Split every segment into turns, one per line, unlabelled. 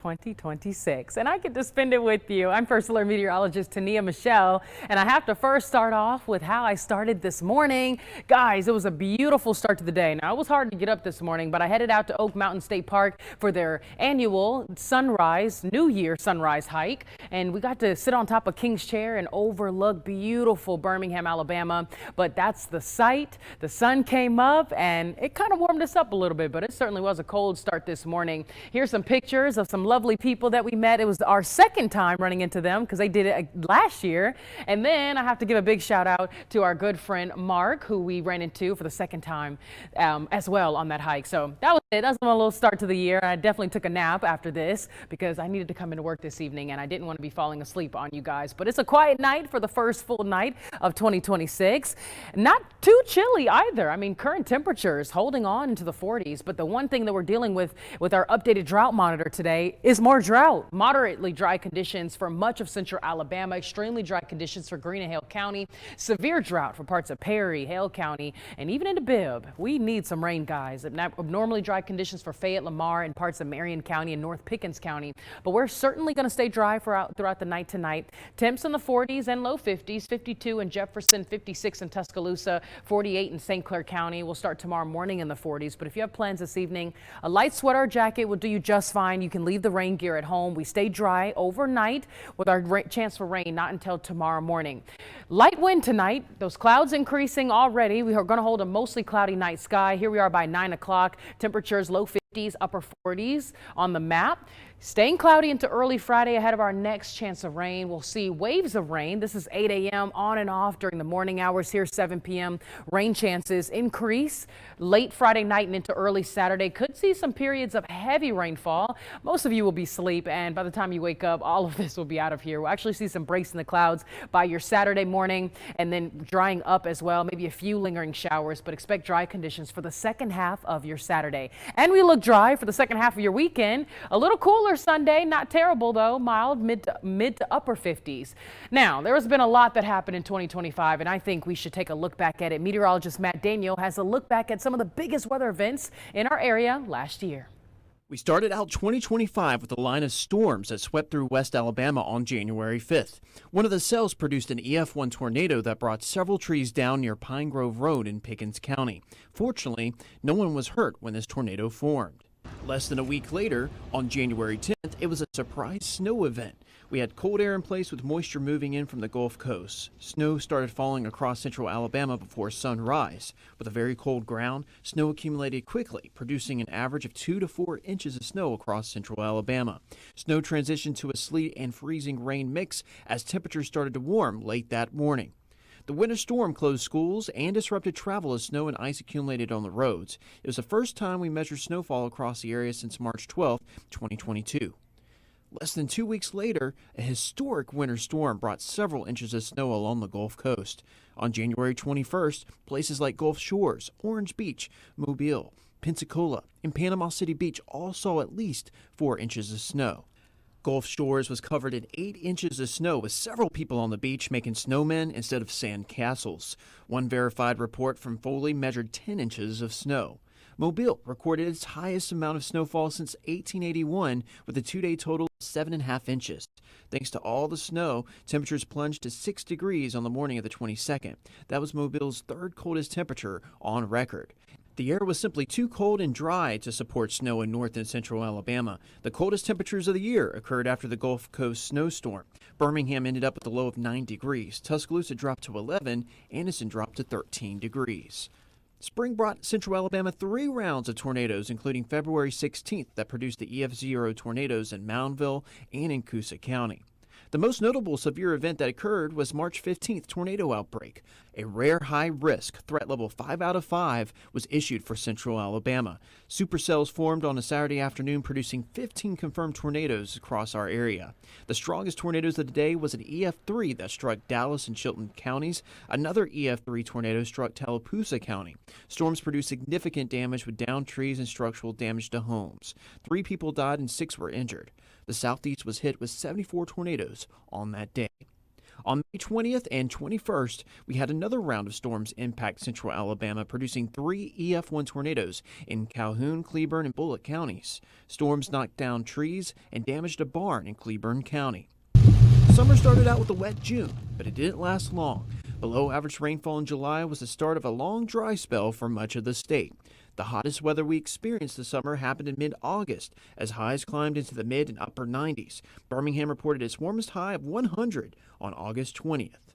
2026, and I get to spend it with you. I'm First Alert Meteorologist Tania Michelle, and I have to first start off with how I started this morning. Guys, it was a beautiful start to the day. Now, it was hard to get up this morning, but I headed out to Oak Mountain State Park for their annual New Year sunrise hike, and we got to sit on top of King's Chair and overlook beautiful Birmingham, Alabama. But that's the sight. The sun came up, and it kind of warmed us up a little bit, but it certainly was a cold start this morning. Here's some pictures of some lovely people that we met. It was our second time running into them because they did it last year. And then I have to give a big shout out to our good friend Mark, who we ran into for the second time as well on that hike. So that was it. That was my little start to the year. I definitely took a nap after this because I needed to come into work this evening and I didn't want to be falling asleep on you guys. But it's a quiet night for the first full night of 2026. Not too chilly either. I mean, current temperatures holding on into the 40s. But the one thing that we're dealing with our updated drought monitor today is more drought. Moderately dry conditions for much of central Alabama, extremely dry conditions for Greene and Hale County, severe drought for parts of Perry, Hale County, and even into Bibb. We need some rain, guys. Abnormally dry conditions for Fayette, Lamar, and parts of Marion County and North Pickens County. But we're certainly going to stay dry throughout the night tonight. Temps in the 40s and low 50s, 52 in Jefferson, 56 in Tuscaloosa, 48 in St. Clair County. We'll start tomorrow morning in the 40s. But if you have plans this evening, a light sweater or jacket will do you just fine. You can leave the rain gear at home. We stay dry overnight with our chance for rain not until tomorrow morning. Light wind tonight. Those clouds increasing already. We are going to hold a mostly cloudy night sky. Here we are by 9 o'clock. Temperatures low 50s, upper 40s on the map. Staying cloudy into early Friday ahead of our next chance of rain. We'll see waves of rain. This is 8 a.m. on and off during the morning hours. Here 7 p.m. Rain chances increase late Friday night and into early Saturday. Could see some periods of heavy rainfall. Most of you will be asleep, and by the time you wake up, all of this will be out of here. We'll actually see some breaks in the clouds by your Saturday morning and then drying up as well. Maybe a few lingering showers, but expect dry conditions for the second half of your Saturday. And we look dry for the second half of your weekend. A little cooler Sunday, not terrible though, mild mid to upper 50s. Now, there has been a lot that happened in 2025, and I think we should take a look back at it. Meteorologist Matt Daniel has a look back at some of the biggest weather events in our area last year.
We started out 2025 with a line of storms that swept through West Alabama on January 5th. One of the cells produced an EF1 tornado that brought several trees down near Pine Grove Road in Pickens County. Fortunately, no one was hurt when this tornado formed. Less than a week later, on January 10th, it was a surprise snow event. We had cold air in place with moisture moving in from the Gulf Coast. Snow started falling across central Alabama before sunrise. With a very cold ground, snow accumulated quickly, producing an average of 2 to 4 inches of snow across central Alabama. Snow transitioned to a sleet and freezing rain mix as temperatures started to warm late that morning. The winter storm closed schools and disrupted travel as snow and ice accumulated on the roads. It was the first time we measured snowfall across the area since March 12, 2022. Less than 2 weeks later, a historic winter storm brought several inches of snow along the Gulf Coast. On January 21st, places like Gulf Shores, Orange Beach, Mobile, Pensacola, and Panama City Beach all saw at least 4 inches of snow. Gulf Shores was covered in 8 inches of snow with several people on the beach making snowmen instead of sand castles. One verified report from Foley measured 10 inches of snow. Mobile recorded its highest amount of snowfall since 1881 with a 2-day total of 7.5 inches. Thanks to all the snow, temperatures plunged to 6 degrees on the morning of the 22nd. That was Mobile's third coldest temperature on record. The air was simply too cold and dry to support snow in north and central Alabama. The coldest temperatures of the year occurred after the Gulf Coast snowstorm. Birmingham ended up with a low of 9 degrees. Tuscaloosa dropped to 11. Anderson dropped to 13 degrees. Spring brought central Alabama 3 rounds of tornadoes, including February 16th that produced the EF0 tornadoes in Moundville and in Coosa County. The most notable severe event that occurred was March 15th tornado outbreak. A rare high-risk threat level 5 out of 5 was issued for central Alabama. Supercells formed on a Saturday afternoon, producing 15 confirmed tornadoes across our area. The strongest tornadoes of the day was an EF3 that struck Dallas and Chilton counties. Another EF3 tornado struck Tallapoosa County. Storms produced significant damage with downed trees and structural damage to homes. 3 people died and 6 were injured. The Southeast was hit with 74 tornadoes on that day. On May 20th and 21st, we had another round of storms impact central Alabama, producing 3 EF1 tornadoes in Calhoun, Cleburne, and Bullock counties. Storms knocked down trees and damaged a barn in Cleburne County. Summer started out with a wet June, but it didn't last long. Below average rainfall in July was the start of a long dry spell for much of the state. The hottest weather we experienced this summer happened in mid-August as highs climbed into the mid and upper 90s. Birmingham reported its warmest high of 100 on August 20th.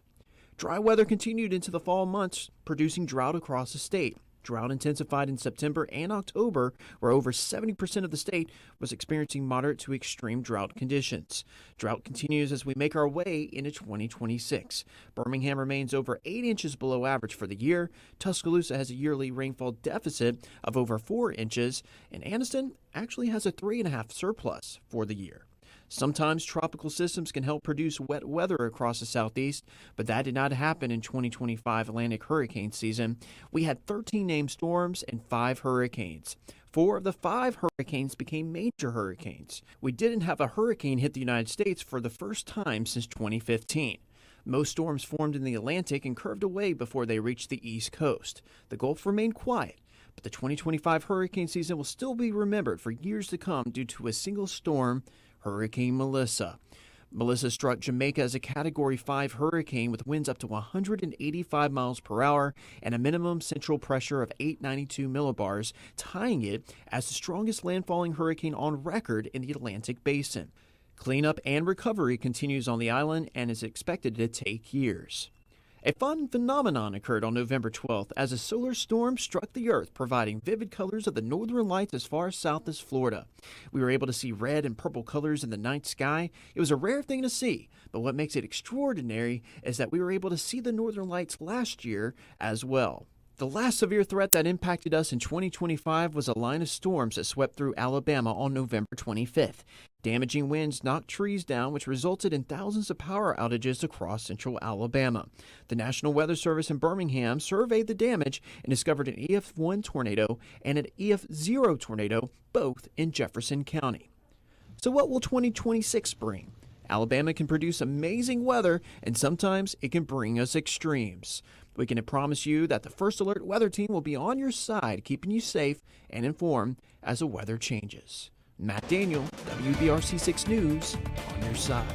Dry weather continued into the fall months, producing drought across the state. Drought intensified in September and October, where over 70% of the state was experiencing moderate to extreme drought conditions. Drought continues as we make our way into 2026. Birmingham remains over 8 inches below average for the year. Tuscaloosa has a yearly rainfall deficit of over 4 inches, and Anniston actually has a 3.5 surplus for the year. Sometimes tropical systems can help produce wet weather across the southeast, but that did not happen in 2025 Atlantic hurricane season. We had 13 named storms and 5 hurricanes. 4 of the 5 hurricanes became major hurricanes. We didn't have a hurricane hit the United States for the first time since 2015. Most storms formed in the Atlantic and curved away before they reached the East Coast. The Gulf remained quiet, but the 2025 hurricane season will still be remembered for years to come due to a single storm, Hurricane Melissa. Melissa struck Jamaica as a Category 5 hurricane with winds up to 185 miles per hour and a minimum central pressure of 892 millibars, tying it as the strongest landfalling hurricane on record in the Atlantic Basin. Cleanup and recovery continues on the island and is expected to take years. A fun phenomenon occurred on November 12th as a solar storm struck the Earth, providing vivid colors of the northern lights as far south as Florida. We were able to see red and purple colors in the night sky. It was a rare thing to see, but what makes it extraordinary is that we were able to see the northern lights last year as well. The last severe threat that impacted us in 2025 was a line of storms that swept through Alabama on November 25th. Damaging winds knocked trees down, which resulted in thousands of power outages across central Alabama. The National Weather Service in Birmingham surveyed the damage and discovered an EF1 tornado and an EF0 tornado, both in Jefferson County. So what will 2026 bring? Alabama can produce amazing weather, and sometimes it can bring us extremes. We can promise you that the First Alert Weather Team will be on your side, keeping you safe and informed as the weather changes. Matt Daniel, WBRC 6 News, on your side.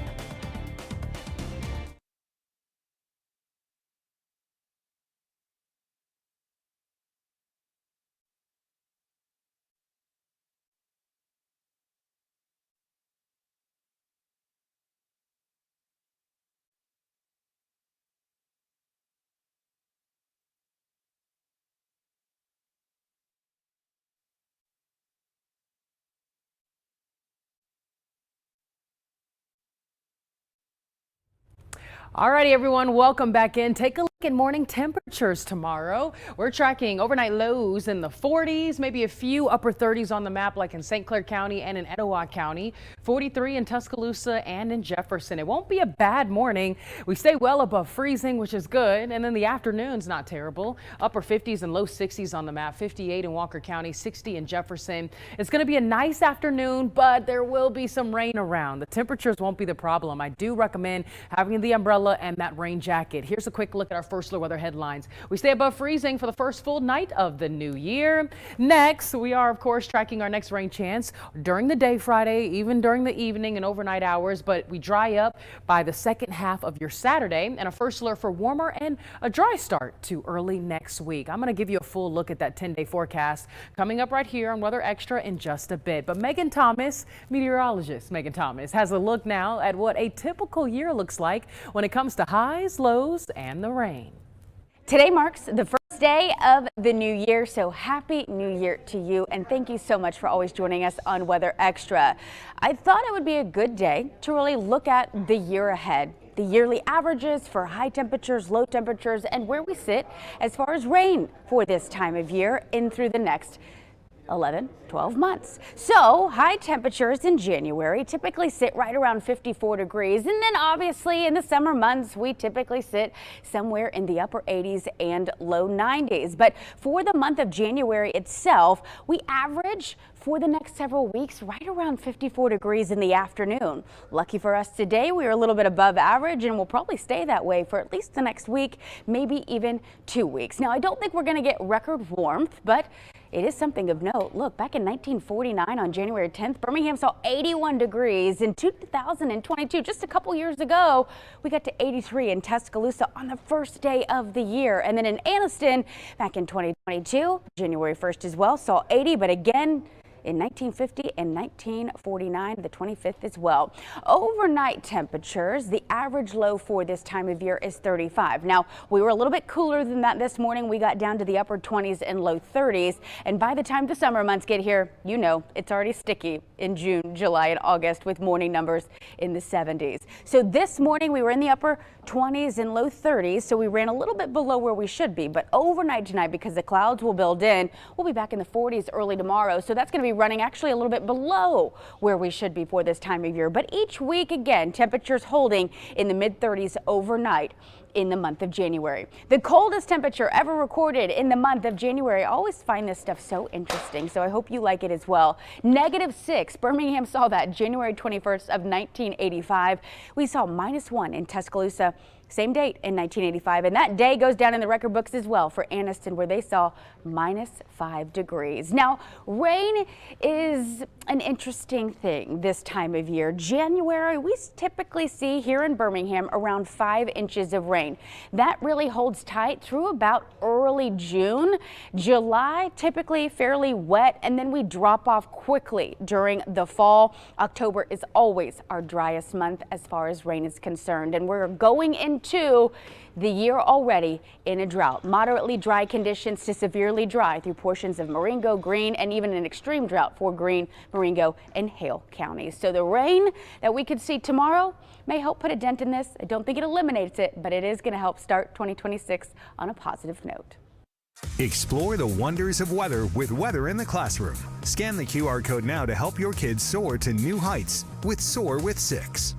Alrighty, everyone, welcome back in. Take a look at morning temperatures tomorrow. We're tracking overnight lows in the 40s, maybe a few upper 30s on the map, like in St. Clair County and in Etowah County, 43 in Tuscaloosa and in Jefferson. It won't be a bad morning. We stay well above freezing, which is good. And then the afternoon's not terrible. Upper 50s and low 60s on the map, 58 in Walker County, 60 in Jefferson. It's going to be a nice afternoon, but there will be some rain around. The temperatures won't be the problem. I do recommend having the umbrella and that rain jacket. Here's a quick look at our first look weather headlines. We stay above freezing for the first full night of the new year. Next, we are, of course, tracking our next rain chance during the day Friday, even during the evening and overnight hours, but we dry up by the second half of your Saturday, and a first alert for warmer and a dry start to early next week. I'm going to give you a full look at that 10-day forecast coming up right here on Weather Extra in just a bit. But Megan Thomas, meteorologist Megan Thomas, has a look now at what a typical year looks like when it comes to highs, lows, and the rain.
Today marks the first day of the new year, so happy new year to you, and thank you so much for always joining us on Weather Extra. I thought it would be a good day to really look at the year ahead, the yearly averages for high temperatures, low temperatures, and where we sit as far as rain for this time of year in through the next 11, 12 months. So high temperatures in January typically sit right around 54 degrees. And then obviously in the summer months, we typically sit somewhere in the upper 80s and low 90s. But for the month of January itself, we average for the next several weeks right around 54 degrees in the afternoon. Lucky for us today, we are a little bit above average and will probably stay that way for at least the next week, maybe even 2 weeks. Now, I don't think we're going to get record warmth, but it is something of note. Look, back in 1949 on January 10th, Birmingham saw 81 degrees. In 2022, just a couple years ago, we got to 83 in Tuscaloosa on the first day of the year. And then in Anniston, back in 2022, January 1st as well, saw 80, but again, in 1950 and 1949, the 25th as well. Overnight temperatures, the average low for this time of year is 35. Now, we were a little bit cooler than that this morning. We got down to the upper 20s and low 30s. And by the time the summer months get here, you know, it's already sticky in June, July, and August with morning numbers in the 70s. So this morning we were in the upper 20s and low 30s. So we ran a little bit below where we should be. But overnight tonight, because the clouds will build in, we'll be back in the 40s early tomorrow. So that's going to be running actually a little bit below where we should be for this time of year. But each week, again, temperatures holding in the mid 30s overnight in the month of January. The coldest temperature ever recorded in the month of January. I always find this stuff so interesting, so I hope you like it as well. -6. Birmingham saw that January 21st of 1985. We saw -1 in Tuscaloosa. Same date in 1985, and that day goes down in the record books as well for Anniston, where they saw -5 degrees. Now, rain is an interesting thing this time of year. January, we typically see here in Birmingham around 5 inches of rain. That really holds tight through about early June. July, typically fairly wet, and then we drop off quickly during the fall. October is always our driest month as far as rain is concerned, and we're going into the year already in a drought. Moderately dry conditions to severely dry through portions of Marengo, Greene, and even an extreme drought for Greene, Marengo, and Hale counties. So the rain that we could see tomorrow may help put a dent in this. I don't think it eliminates it, but it is going to help start 2026 on a positive note.
Explore the wonders of weather with Weather in the Classroom. Scan the QR code now to help your kids soar to new heights with Soar with 6.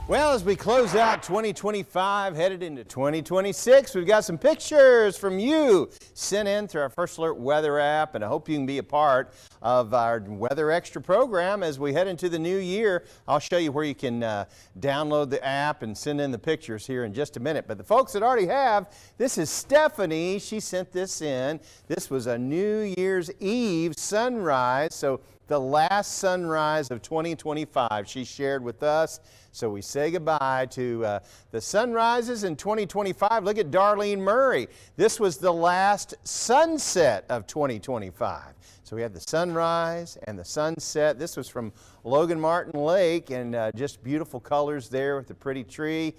Well, as we close out 2025, headed into 2026, we've got some pictures from you sent in through our First Alert weather app, and I hope you can be a part of our Weather Extra program as we head into the new year. I'll show you where you can download the app and send in the pictures here in just a minute. But the folks that already have, this is Stephanie. She sent this in. This was a New Year's Eve sunrise, so the last sunrise of 2025 she shared with us. So we say goodbye to the sunrises in 2025. Look at Darlene Murray. This was the last sunset of 2025. So we had the sunrise and the sunset. This was from Logan Martin Lake, and just beautiful colors there with the pretty tree.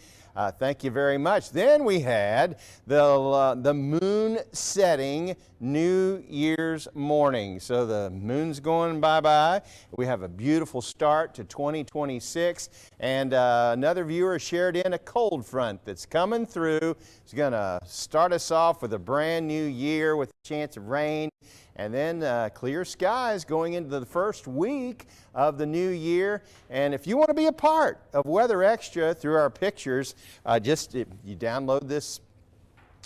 Thank you very much. Then we had the moon setting New Year's morning. So the moon's going bye-bye. We have a beautiful start to 2026. And another viewer shared in a cold front that's coming through. It's going to start us off with a brand new year with a chance of rain. And then clear skies going into the first week of the new year. And if you want to be a part of Weather Extra through our pictures, you download this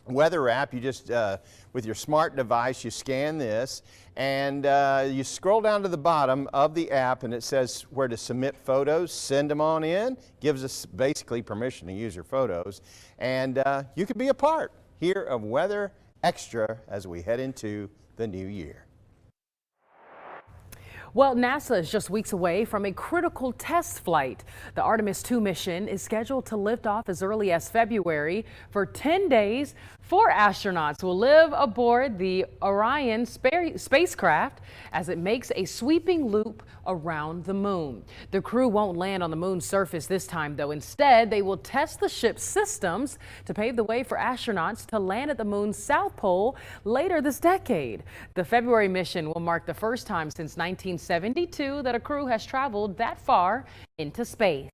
weather app. You just, with your smart device, you scan this, and you scroll down to the bottom of the app, and it says where to submit photos. Send them on in. Gives us basically permission to use your photos. And you can be a part here of Weather Extra as we head into the new year.
Well, NASA is just weeks away from a critical test flight. The Artemis 2 mission is scheduled to lift off as early as February. For 10 days, 4 astronauts will live aboard the Orion spacecraft as it makes a sweeping loop around the moon. The crew won't land on the moon's surface this time, though. Instead, they will test the ship's systems to pave the way for astronauts to land at the moon's south pole later this decade. The February mission will mark the first time since 1972 that a crew has traveled that far into space.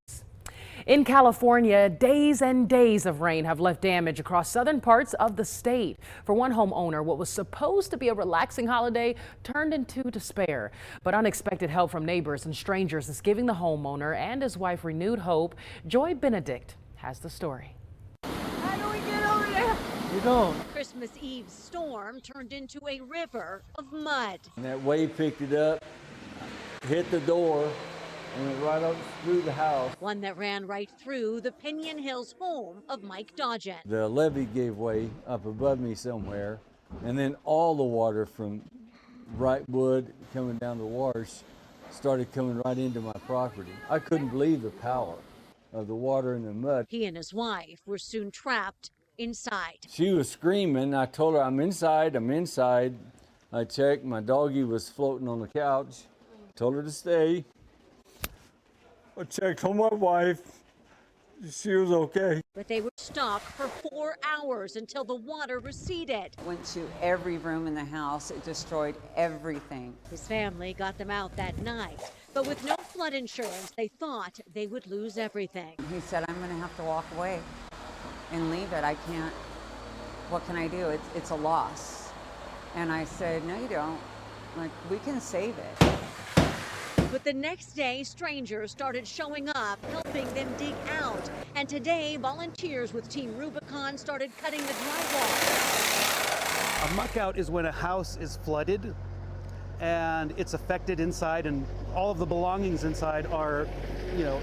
In California, days and days of rain have left damage across southern parts of the state. For one homeowner, what was supposed to be a relaxing holiday turned into despair. But unexpected help from neighbors and strangers is giving the homeowner and his wife renewed hope. Joy Benedict has the story.
How do we get over there?
You don't.
Christmas Eve's storm turned into a river of mud.
And that wave picked it up, hit the door, and went right up through the house.
One that ran right through the Pinion Hills home of Mike Dodgen.
The levee gave way up above me somewhere, and then all the water from Wrightwood coming down the wash started coming right into my property. I couldn't believe the power of the water and the mud.
He and his wife were soon trapped inside.
She was screaming. I told her, I'm inside, I'm inside. I checked, my doggie was floating on the couch. Told her to stay. I checked on my wife. She was okay.
But they were stuck for 4 hours until the water receded.
Went to every room in the house. It destroyed everything.
His family got them out that night. But with no flood insurance, they thought they would lose everything.
He said, I'm going to have to walk away and leave it. I can't. What can I do? It's a loss. And I said, no, you don't. Like, we can save it.
But the next day, strangers started showing up, helping them dig out. And today, volunteers with Team Rubicon started cutting the drywall.
A muck out is when a house is flooded and it's affected inside, and all of the belongings inside are,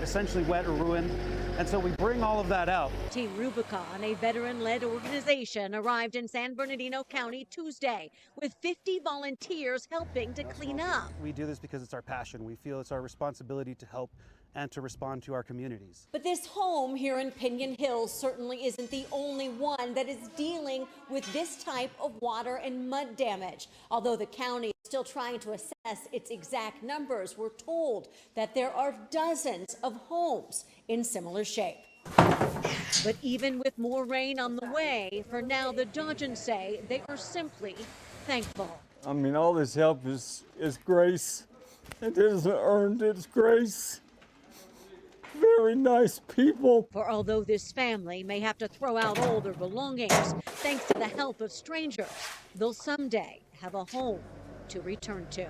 essentially wet or ruined. And so we bring all of that out.
Team Rubicon, a veteran-led organization, arrived in San Bernardino County Tuesday with 50 volunteers helping to clean up.
We do this because it's our passion. We feel it's our responsibility to help and to respond to our communities.
But this home here in Pinion Hills certainly isn't the only one that is dealing with this type of water and mud damage. Although the county is still trying to assess its exact numbers, we're told that there are dozens of homes in similar shape. But even with more rain on the way, for now the Dodgens say they are simply thankful.
I mean, all this help is grace. It isn't earned, it's grace. Very nice people.
For although this family may have to throw out all their belongings, thanks to the help of strangers, they'll someday have a home to return to.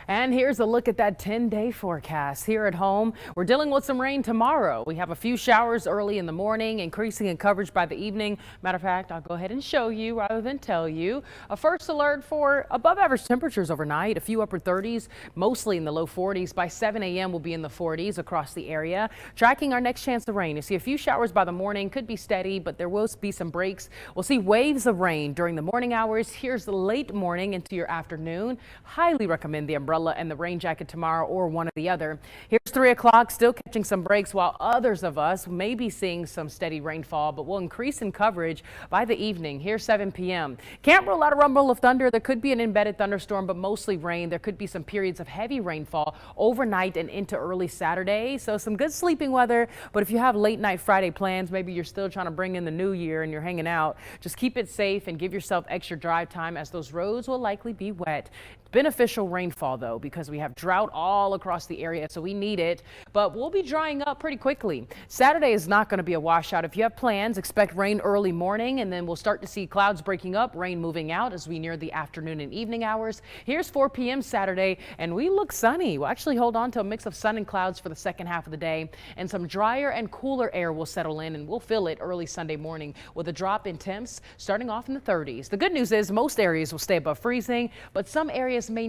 And here's a look at that 10-day forecast. Here at home, we're dealing with some rain tomorrow. We have a few showers early in the morning, increasing in coverage by the evening. Matter of fact, I'll go ahead and show you rather than tell you. A first alert for above average temperatures overnight, a few upper 30s, mostly in the low 40s. By 7 a.m. we'll be in the 40s across the area. Tracking our next chance of rain. You see a few showers by the morning, could be steady, but there will be some breaks. We'll see waves of rain during the morning hours. Here's the late morning into your afternoon. Highly recommend the umbrella and the rain jacket tomorrow, or one or the other. Here's 3 o'clock, still catching some breaks, while others of us may be seeing some steady rainfall, but will increase in coverage by the evening. Here's 7 p.m. Can't rule out a rumble of thunder. There could be an embedded thunderstorm, but mostly rain. There could be some periods of heavy rainfall overnight and into early Saturday. So some good sleeping weather. But if you have late night Friday plans, maybe you're still trying to bring in the new year and you're hanging out, just keep it safe and give yourself extra drive time, as those roads will likely be wet. Beneficial rainfall though, because we have drought all across the area, so we need it, but we'll be drying up pretty quickly. Saturday is not going to be a washout. If you have plans, expect rain early morning, and then we'll start to see clouds breaking up, rain moving out as we near the afternoon and evening hours. Here's 4 p.m. Saturday, and we look sunny. We'll actually hold on to a mix of sun and clouds for the second half of the day, and some drier and cooler air will settle in, and we'll feel it early Sunday morning with a drop in temps starting off in the 30s. The good news is most areas will stay above freezing, but some areas may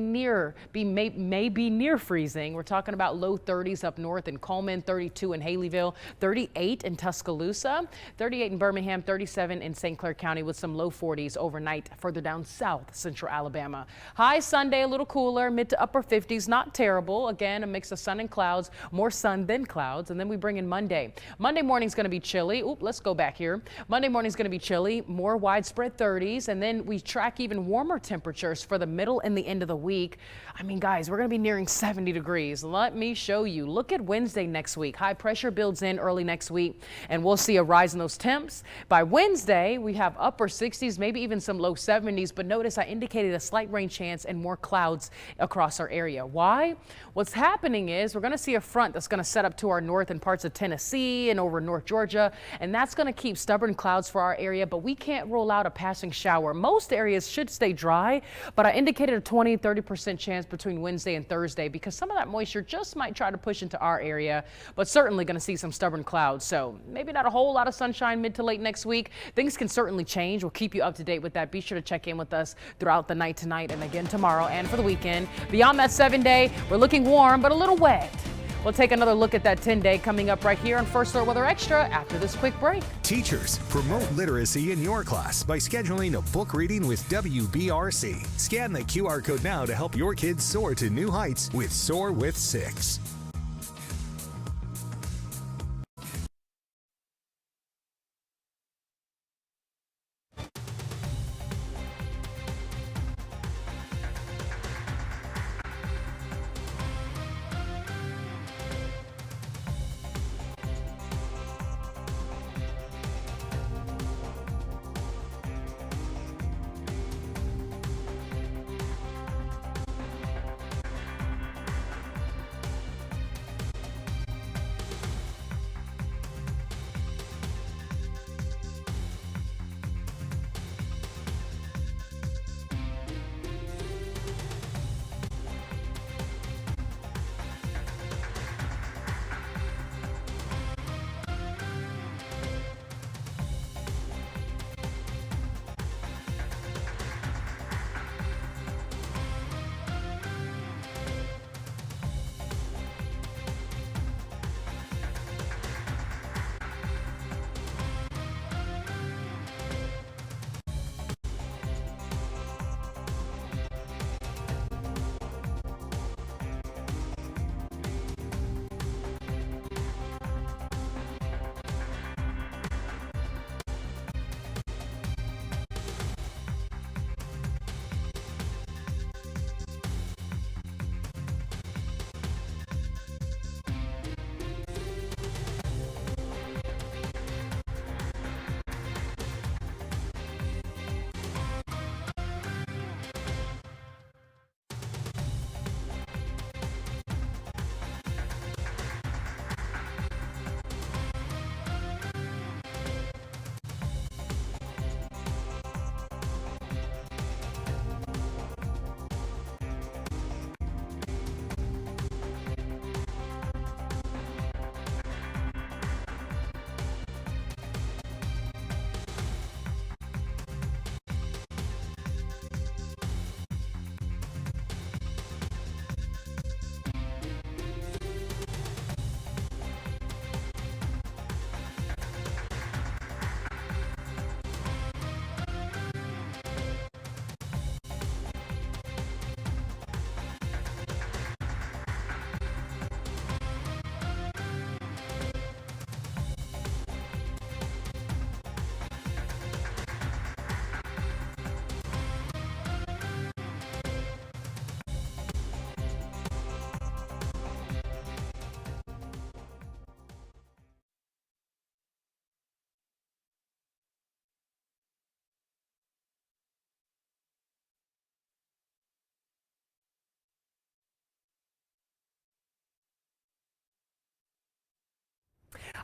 be near freezing. We're talking about low 30s up north in Coleman, 32 in Haleyville, 38 in Tuscaloosa, 38 in Birmingham, 37 in St. Clair County, with some low 40s overnight further down south central Alabama. High Sunday, a little cooler, mid to upper 50s, not terrible. Again, a mix of sun and clouds, more sun than clouds. And then we bring in Monday. Monday morning is going to be chilly. Let's go back here. Monday morning is going to be chilly, more widespread 30s, and then we track even warmer temperatures for the middle and the end of the week. I mean, guys, we're going to be nearing 70 degrees. Let me show you. Look at Wednesday next week. High pressure builds in early next week, and we'll see a rise in those temps. By Wednesday, we have upper 60s, maybe even some low 70s, but notice I indicated a slight rain chance and more clouds across our area. Why? What's happening is we're going to see a front that's going to set up to our north in parts of Tennessee and over North Georgia, and that's going to keep stubborn clouds for our area, but we can't rule out a passing shower. Most areas should stay dry, but I indicated a 20-30% chance between Wednesday and Thursday, because some of that moisture just might try to push into our area, but certainly going to see some stubborn clouds. So maybe not a whole lot of sunshine mid to late next week. Things can certainly change. We'll keep you up to date with that. Be sure to check in with us throughout the night tonight and again tomorrow and for the weekend. Beyond that 7-day, we're looking warm but a little wet. We'll take another look at that 10-day coming up right here on First Alert Weather Extra after this quick break.
Teachers, promote literacy in your class by scheduling a book reading with WBRC. Scan the QR code now to help your kids soar to new heights with Soar with 6.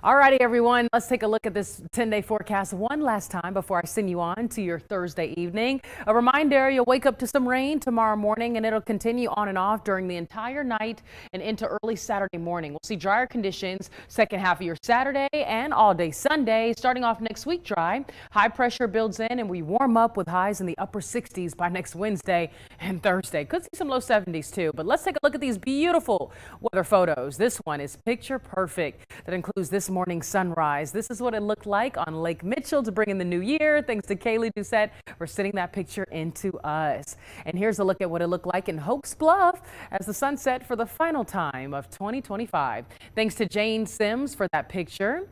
Alrighty, everyone, let's take a look at this 10-day forecast one last time before I send you on to your Thursday evening. A reminder, you'll wake up to some rain tomorrow morning and it'll continue on and off during the entire night and into early Saturday morning. We'll see drier conditions second half of your Saturday and all day Sunday. Starting off next week dry. High pressure builds in and we warm up with highs in the upper 60s by next Wednesday and Thursday. Could see some low 70s too, but let's take a look at these beautiful weather photos. This one is picture perfect. That includes this morning sunrise. This is what it looked like on Lake Mitchell to bring in the new year. Thanks to Kaylee Doucette for sending that picture into us. And here's a look at what it looked like in Hopes Bluff as the sun set for the final time of 2025. Thanks to Jane Sims for that picture.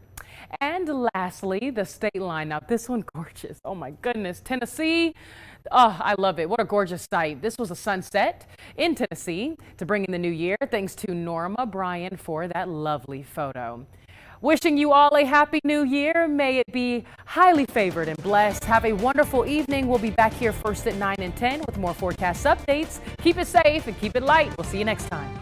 And lastly, the state line. Now this one gorgeous. Oh my goodness. Tennessee. Oh, I love it. What a gorgeous sight. This was a sunset in Tennessee to bring in the new year. Thanks to Norma Bryan for that lovely photo. Wishing you all a happy new year. May it be highly favored and blessed. Have a wonderful evening. We'll be back here first at 9 and 10 with more forecast updates. Keep it safe and keep it light. We'll see you next time.